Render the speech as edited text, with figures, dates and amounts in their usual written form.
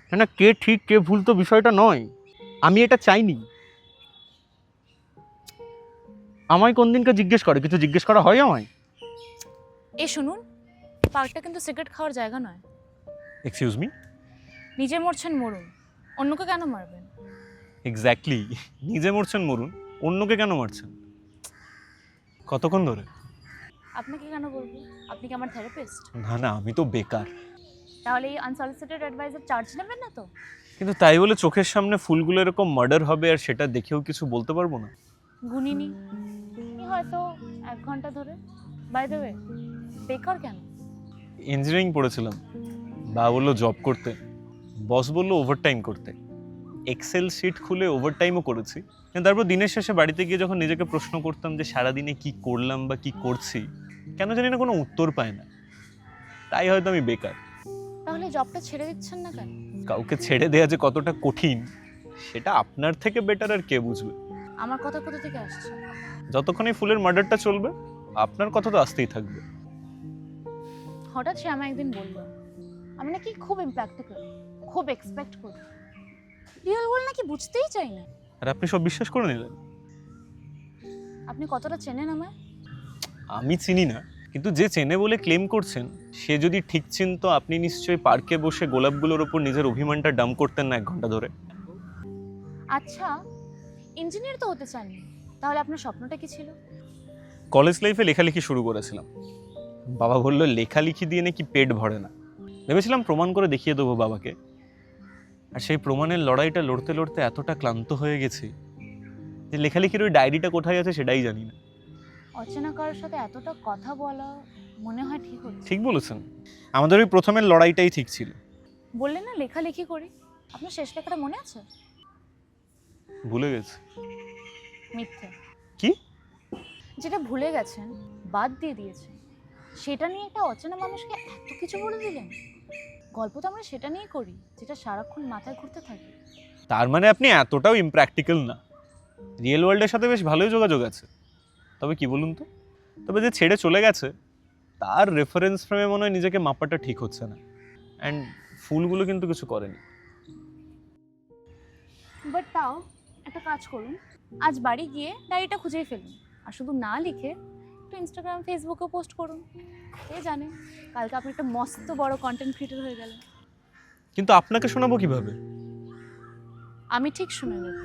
না না, কে ঠিক কে ভুল তো বিষয়টা নয়, আমি এটা চাইনি। আমায় কোন দিনকে জিজ্ঞেস করে, কিছু জিজ্ঞেস করা হয় আমায়? এই শুনুন, পার্কটা কিন্তু সিগারেট খাওয়ার জায়গা নয়। Excuse me? নিজে মরছেন মরুন, অন্যকে কেন মারবেন? এক্স্যাক্টলি, নিজে মরছেন মরুন, অন্যকে কেন মারছেন? কতক্ষণ ধরে? আপনাকে কেন বলবো? আপনি কি আমার থেরাপিস্ট? না না, আমি তো বেকার। তাহলে এই আনসলিসিটেড অ্যাডভাইসের চার্জ নেবেন না তো? কিন্তু তাই বলে চোখের সামনে ফুলগুলো এরকম মার্ডার হবে আর সেটা দেখেও কিছু বলতে পারবো না? গুনিনি হয়তো 1 ঘন্টা ধরে। বাই দ্য ওয়ে, বেকার কেন? ইঞ্জিনিয়ারিং পড়েছিলাম, বাবা বললো জব করতে, বস বললো ওভারটাইম করতে, এক্সেল শিট খুলে ওভারটাইমও করেছি। কিন্তু তারপর দিনের শেষে বাড়িতে গিয়ে যখন নিজেকে প্রশ্ন করতাম যে সারাদিনে কি করলাম বা কি করছি, কেন জানি না কোনো উত্তর পায় না। তাই হয়তো আমি বেকার। তাহলে জবটা ছেড়ে দিচ্ছেন না কেন? কাউকে ছেড়ে দেওয়া যে কতটা কঠিন সেটা আপনার থেকে বেটার আর কে বুঝবে। আমার কথা কোথা থেকে আসছে? যতক্ষণ এই ফুলের মার্ডারটা চলবে আপনার কথা তো আসতেই থাকবে। হঠাৎ সে আমায় একদিন বলল আমি নাকি খুব ইম্প্র্যাকটিক্যাল, খুব এক্সপেক্ট করি, রিয়েল ওয়ার্ল্ড নাকি বুঝতেই চাই না। আর আপনি সব বিশ্বাস করে নিলেন? আপনি কতটা চেনেন আমায়? আমি চিনি না, কিন্তু যে চেনে বলে ক্লেম করছেন সে যদি ঠিক চিনতো আপনি নিশ্চয়ই পার্কে বসে গোলাপগুলোর ওপর নিজের অভিমানটা ডাম্প করতেন না 1 ঘন্টা ধরে। আচ্ছা, ইঞ্জিনিয়ার তো হতে চাননি, তাহলে আপনার স্বপ্নটা কি ছিল? কলেজ লাইফে লেখালেখি শুরু করেছিলাম, বাবা বললো লেখালেখি দিয়ে নাকি পেট ভরে না। ভেবেছিলাম প্রমাণ করে দেখিয়ে দেবো বাবাকে, আর সেই প্রমাণের লড়াইটা লড়তে লড়তে এতটা ক্লান্ত হয়ে গেছি যে লেখালেখির ওই ডায়েরিটা কোথায় আছে সেটাই জানি না। অচেনা কারোর সাথে এতটা কথা বলা মনে হয় ঠিক হচ্ছে। ঠিক বলেছেন, আমাদের ওই প্রথমের লড়াইটাই ঠিক ছিল। বললেন না লেখালেখি করি, আপনার শেষ লেখাটা মনে আছে? ভুলে গেছি। মিথ্যে। কি? যেটা ভুলে গেছেন, বাদ দিয়ে দিয়েছেন, সেটা নিয়ে একটা অচেনা মানুষকে এত কিছু বলে দিলেন। গল্প তো আমরা সেটা নিয়েই করি যেটা সারাক্ষণ মাথায় ঘুরতে থাকে। তার মানে আপনি এতটাও ইমপ্র্যাকটিক্যাল না, রিয়েল ওয়ার্ল্ডের সাথে বেশ ভালোই যোগাযোগ আছে। তবে কি বলুন তো, তবে যে ছেড়ে চলে গেছে তার রেফারেন্স ফ্রেমে মনে হয় নিজেকে মাপাটা ঠিক হচ্ছে না। অ্যান্ড ফুলগুলো কিন্তু কিছু করেনি। বাট তাও একটা কাজ করুন, আজ বাড়ি গিয়ে ডায়েরিটা খুঁজেই ফেলুন, আর শুধু না লিখে একটু ইনস্টাগ্রাম ফেসবুকে পোস্ট করুন। কে জানে কালকে আপনি একটা মস্ত বড় কন্টেন্ট ক্রিয়েটর হয়ে গেলেন। কিন্তু আপনাকে শোনাবো কিভাবে? আমি ঠিক শুনে নেব।